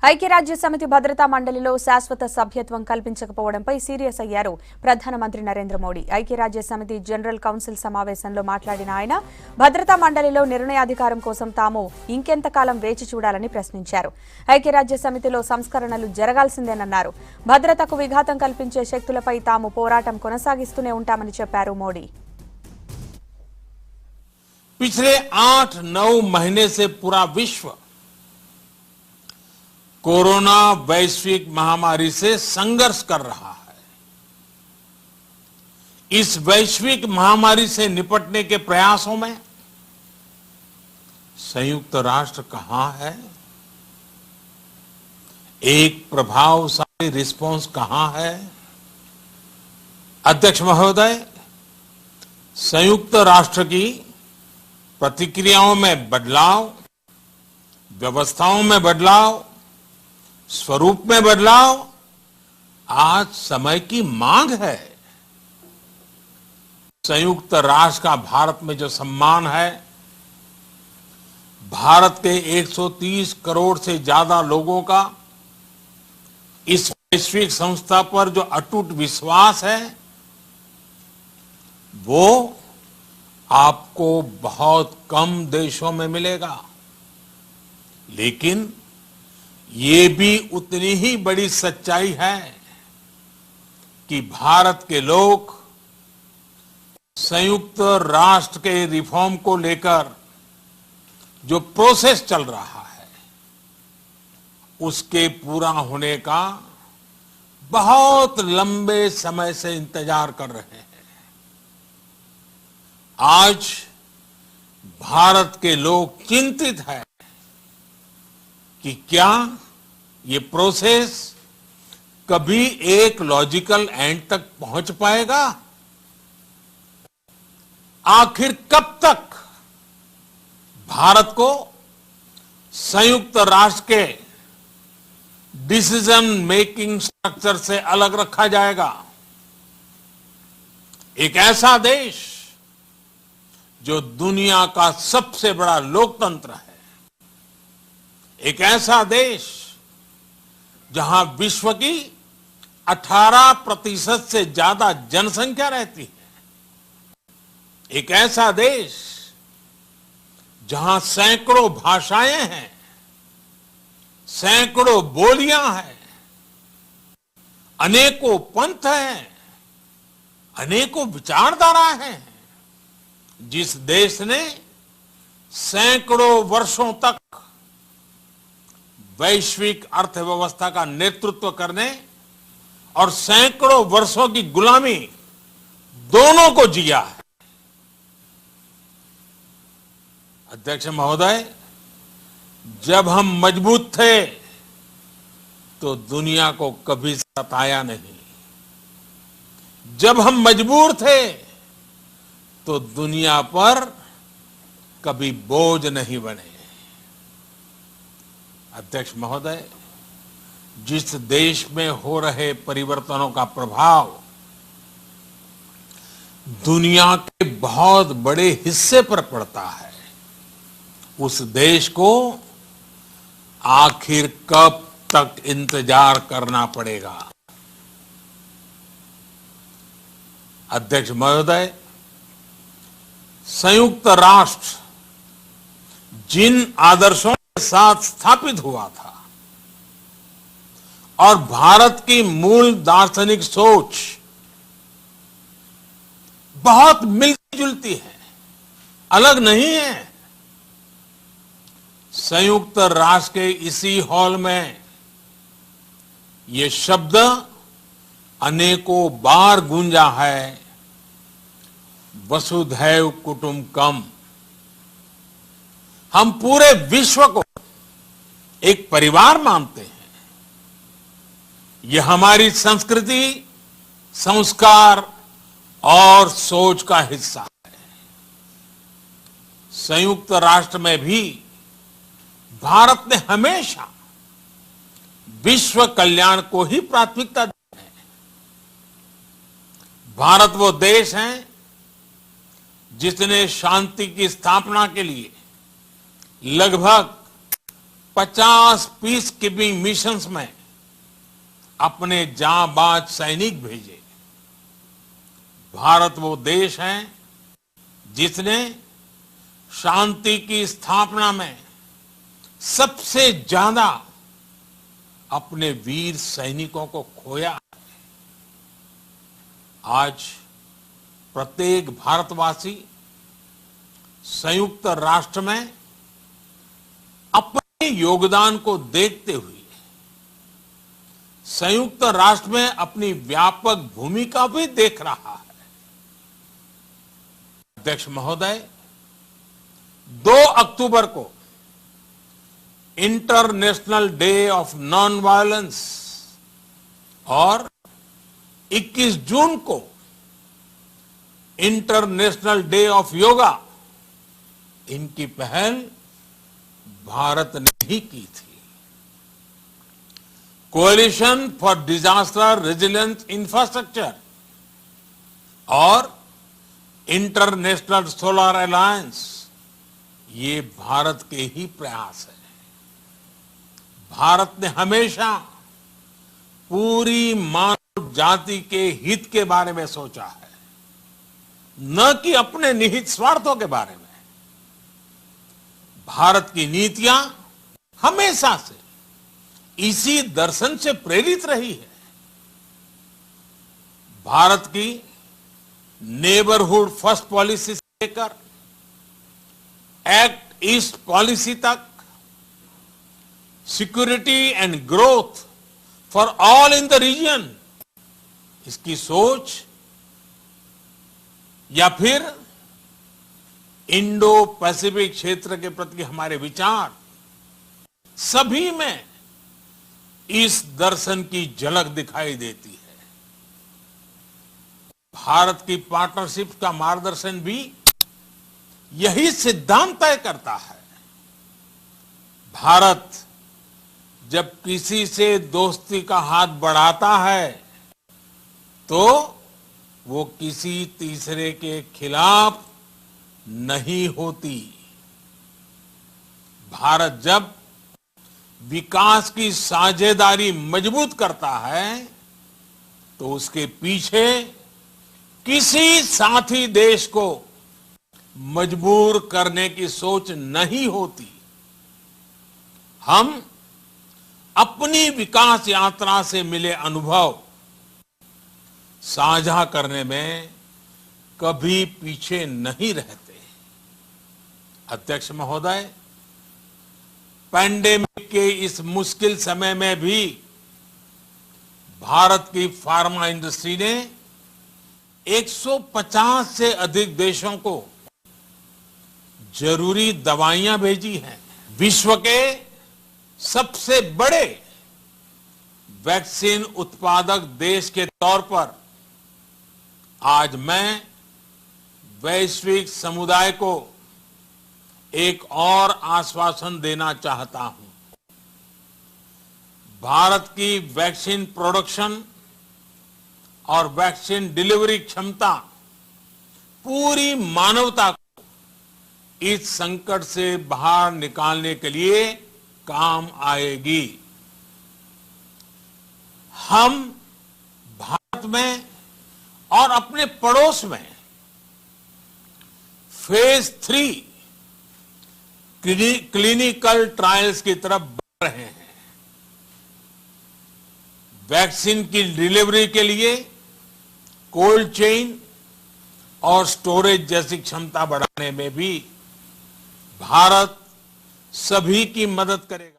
ఐక్యరాజ్య సమితి భద్రతా మండలిలో శాశ్వత సభ్యత్వం కల్పించకపోవడంపై సీరియస్ అయ్యారు ప్రధానమంత్రి నరేంద్ర మోడీ. ఐక్యరాజ్య సమితి జనరల్ కౌన్సిల్ సమావేశంలో మాట్లాడిన ఆయన భద్రతా మండలిలో నిర్ణయాధికారం కోసం తాము ఇంకెంతకాలం వేచి చూడాలని ప్రశ్నించారు. ఐక్యరాజ్య సమితిలో సంస్కరణలు జరగాల్సిందేనన్నారు. భద్రతకు విఘాతం కల్పించే శక్తులపై తాము పోరాటం కొనసాగిస్తూనే ఉంటామని చెప్పారు మోడీ. पिछले 8-9 महीने से पूरा विश्व कोरोना वैश्विक महामारी से संघर्ष कर रहा है। इस वैश्विक महामारी से निपटने के प्रयासों में संयुक्त राष्ट्र कहां है? एक प्रभावशाली रिस्पांस कहां है? अध्यक्ष महोदय, संयुक्त राष्ट्र की प्रतिक्रियाओं में बदलाव, व्यवस्थाओं में बदलाव, स्वरूप में बदलाव आज समय की मांग है। संयुक्त राष्ट्र का भारत में जो सम्मान है, भारत के 130 करोड़ से ज्यादा लोगों का इस वैश्विक संस्था पर जो अटूट विश्वास है, वो आपको बहुत कम देशों में मिलेगा। लेकिन ये भी उतनी ही बड़ी सच्चाई है कि भारत के लोग संयुक्त राष्ट्र के रिफॉर्म को लेकर जो प्रोसेस चल रहा है, उसके पूरा होने का बहुत लंबे समय से इंतजार कर रहे हैं। आज भारत के लोग चिंतित हैं कि क्या ये प्रोसेस कभी एक लॉजिकल एंड तक पहुंच पाएगा? आखिर कब तक भारत को संयुक्त राष्ट्र के डिसीजन मेकिंग स्ट्रक्चर से अलग रखा जाएगा? एक ऐसा देश जो दुनिया का सबसे बड़ा लोकतंत्र है, एक ऐसा देश जहां विश्व की 18% से ज्यादा जनसंख्या रहती है, एक ऐसा देश जहां सैकड़ों भाषाएं हैं, सैकड़ों बोलियां हैं, अनेकों पंथ हैं, अनेकों विचारधारा हैं, जिस देश ने सैकड़ों वर्षों तक वैश्विक अर्थव्यवस्था का नेतृत्व करने और सैकड़ों वर्षों की गुलामी दोनों को जिया है। अध्यक्ष महोदय, जब हम मजबूत थे तो दुनिया को कभी सताया नहीं। जब हम मजबूर थे तो दुनिया पर कभी बोझ नहीं बने। अध्यक्ष महोदय, जिस देश में हो रहे परिवर्तनों का प्रभाव दुनिया के बहुत बड़े हिस्से पर पड़ता है, उस देश को आखिर कब तक इंतजार करना पड़ेगा? अध्यक्ष महोदय, संयुक्त राष्ट्र जिन आदर्शों के साथ स्थापित हुआ था और भारत की मूल दार्शनिक सोच बहुत मिलती जुलती है, अलग नहीं है। संयुक्त राष्ट्र के इसी हॉल में ये शब्द अनेकों बार गूंजा है, वसुधैव कुटुंबकम। हम पूरे विश्व को एक परिवार मानते हैं। यह हमारी संस्कृति, संस्कार और सोच का हिस्सा है। संयुक्त राष्ट्र में भी भारत ने हमेशा विश्व कल्याण को ही प्राथमिकता दी है। भारत वो देश है जिसने शांति की स्थापना के लिए लगभग 50 पीस कीपिंग मिशंस में अपने जांबाज सैनिक भेजे। भारत वो देश है जिसने शांति की स्थापना में सबसे ज्यादा अपने वीर सैनिकों को खोया है। आज प्रत्येक भारतवासी संयुक्त राष्ट्र में अपने योगदान को देखते हुए संयुक्त राष्ट्र में अपनी व्यापक भूमिका भी देख रहा है। अध्यक्ष महोदय, 2 अक्टूबर को international day of non violence और 21 जून को इंटरनेशनल डे ऑफ योगा, इनकी पहल भारत ने ही की थी। Coalition for disaster resilience infrastructure और इंटरनेशनल सोलर अलायंस, ये भारत के ही प्रयास है। भारत ने हमेशा पूरी मानव जाति के हित के बारे में सोचा है, न कि अपने निहित स्वार्थों के बारे में। भारत की नीतियां हमेशा से इसी दर्शन से प्रेरित रही है। भारत की नेबरहुड फर्स्ट पॉलिसी से लेकर एक्ट ईस्ट पॉलिसी तक, security and growth for all in the region, इसकी सोच या फिर इंडो पैसिफिक क्षेत्र के प्रति हमारे विचार, सभी में इस दर्शन की झलक दिखाई देती है। भारत की पार्टनरशिप का मार्गदर्शन भी यही सिद्धांत तय करता है। भारत जब किसी से दोस्ती का हाथ बढ़ाता है तो वो किसी तीसरे के खिलाफ नहीं होती। भारत जब विकास की साझेदारी मजबूत करता है तो उसके पीछे किसी साथी देश को मजबूर करने की सोच नहीं होती। हम अपनी विकास यात्रा से मिले अनुभव साझा करने में कभी पीछे नहीं रहते। अध्यक्ष महोदय, पैंडेमिक के इस मुश्किल समय में भी भारत की फार्मा इंडस्ट्री ने 150 से अधिक देशों को जरूरी दवाइयां भेजी हैं। विश्व के सबसे बड़े वैक्सीन उत्पादक देश के तौर पर आज मैं वैश्विक समुदाय को एक और आश्वासन देना चाहता हूं। भारत की वैक्सीन प्रोडक्शन और वैक्सीन डिलीवरी क्षमता पूरी मानवता को इस संकट से बाहर निकालने के लिए काम आएगी। हम भारत में और अपने पड़ोस में फेज 3 क्लिनिकल ट्रायल्स की तरफ बढ़ रहे हैं। वैक्सीन की डिलीवरी के लिए कोल्ड चेन और स्टोरेज जैसी क्षमता बढ़ाने में भी भारत सभी की मदद करेगा।